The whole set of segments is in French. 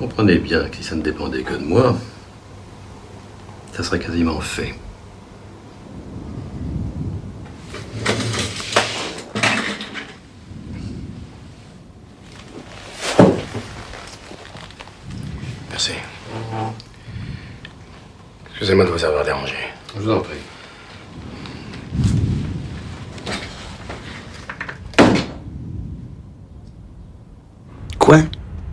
Comprenez bien que si ça ne dépendait que de moi, ça serait quasiment fait. Merci. Excusez-moi de vous avoir dérangé. Je vous en prie. Quoi?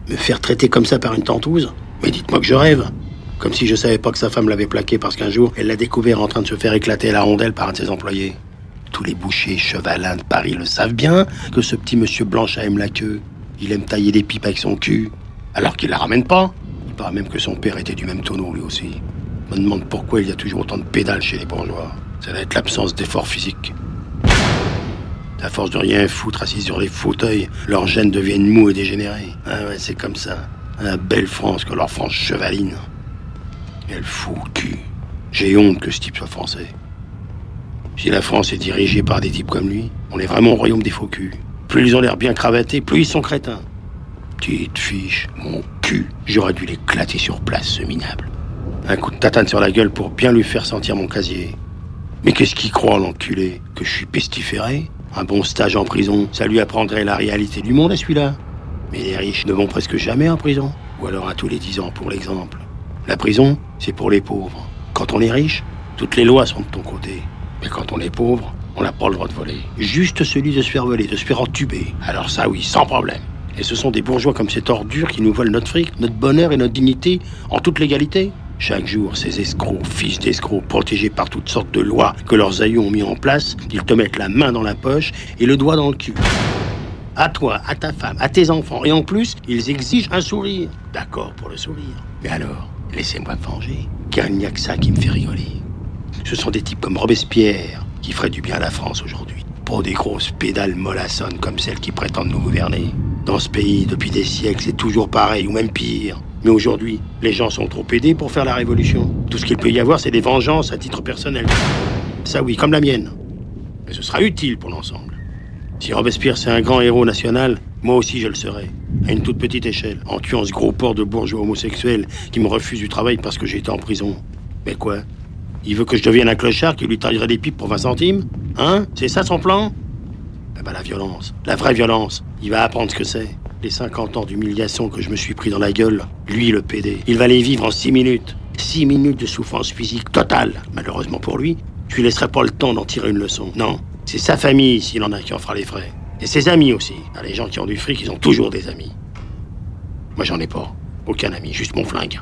Me faire traiter comme ça par une tentouse? Mais dites-moi que je rêve. Comme si je savais pas que sa femme l'avait plaqué parce qu'un jour, elle l'a découvert en train de se faire éclater à la rondelle par un de ses employés. Tous les bouchers chevalins de Paris le savent bien que ce petit monsieur Blanchard aime la queue. Il aime tailler des pipes avec son cul, alors qu'il la ramène pas. Il paraît même que son père était du même tonneau, lui aussi. Je me demande pourquoi il y a toujours autant de pédales chez les bourgeois. Ça doit être l'absence d'effort physique. À force de rien foutre assis sur les fauteuils, leurs gènes deviennent mous et dégénérés. Ah ouais, c'est comme ça. La belle France que leur France chevaline. Elle fout au cul. J'ai honte que ce type soit français. Si la France est dirigée par des types comme lui, on est vraiment au royaume des faux culs. Plus ils ont l'air bien cravatés, plus ils sont crétins. Petite fiche, mon cul. J'aurais dû l'éclater sur place, ce minable. Un coup de tatane sur la gueule pour bien lui faire sentir mon casier. Mais qu'est-ce qu'il croit, l'enculé? Que je suis pestiféré? Un bon stage en prison, ça lui apprendrait la réalité du monde à celui-là. Mais les riches ne vont presque jamais en prison. Ou alors à tous les 10 ans, pour l'exemple. La prison, c'est pour les pauvres. Quand on est riche, toutes les lois sont de ton côté. Mais quand on est pauvre, on n'a pas le droit de voler. Juste celui de se faire voler, de se faire entuber. Alors ça, oui, sans problème. Et ce sont des bourgeois comme cette ordure qui nous volent notre fric, notre bonheur et notre dignité en toute légalité. Chaque jour, ces escrocs, fils d'escrocs, protégés par toutes sortes de lois que leurs aïeux ont mis en place, ils te mettent la main dans la poche et le doigt dans le cul. À toi, à ta femme, à tes enfants. Et en plus, ils exigent un sourire. D'accord pour le sourire. Mais alors, laissez-moi venger, car il n'y a que ça qui me fait rigoler. Ce sont des types comme Robespierre qui feraient du bien à la France aujourd'hui. Pas des grosses pédales mollassonnes comme celles qui prétendent nous gouverner. Dans ce pays, depuis des siècles, c'est toujours pareil, ou même pire. Mais aujourd'hui, les gens sont trop aidés pour faire la révolution. Tout ce qu'il peut y avoir, c'est des vengeances à titre personnel. Ça oui, comme la mienne. Mais ce sera utile pour l'ensemble. Si Robespierre c'est un grand héros national, moi aussi je le serai. À une toute petite échelle, en tuant ce gros porc de bourgeois homosexuels qui me refuse du travail parce que j'ai été en prison. Mais quoi? Il veut que je devienne un clochard qui lui taillerait des pipes pour 20 centimes? Hein? C'est ça son plan? Eh ben la violence, la vraie violence, il va apprendre ce que c'est. Les 50 ans d'humiliation que je me suis pris dans la gueule, lui, le PD, il va les vivre en 6 minutes. 6 minutes de souffrance physique totale. Malheureusement pour lui, je lui laisserai pas le temps d'en tirer une leçon. Non, c'est sa famille, s'il en a, qui en fera les frais. Et ses amis aussi. Les gens qui ont du fric, ils ont toujours des amis. Moi, j'en ai pas. Aucun ami, juste mon flingue.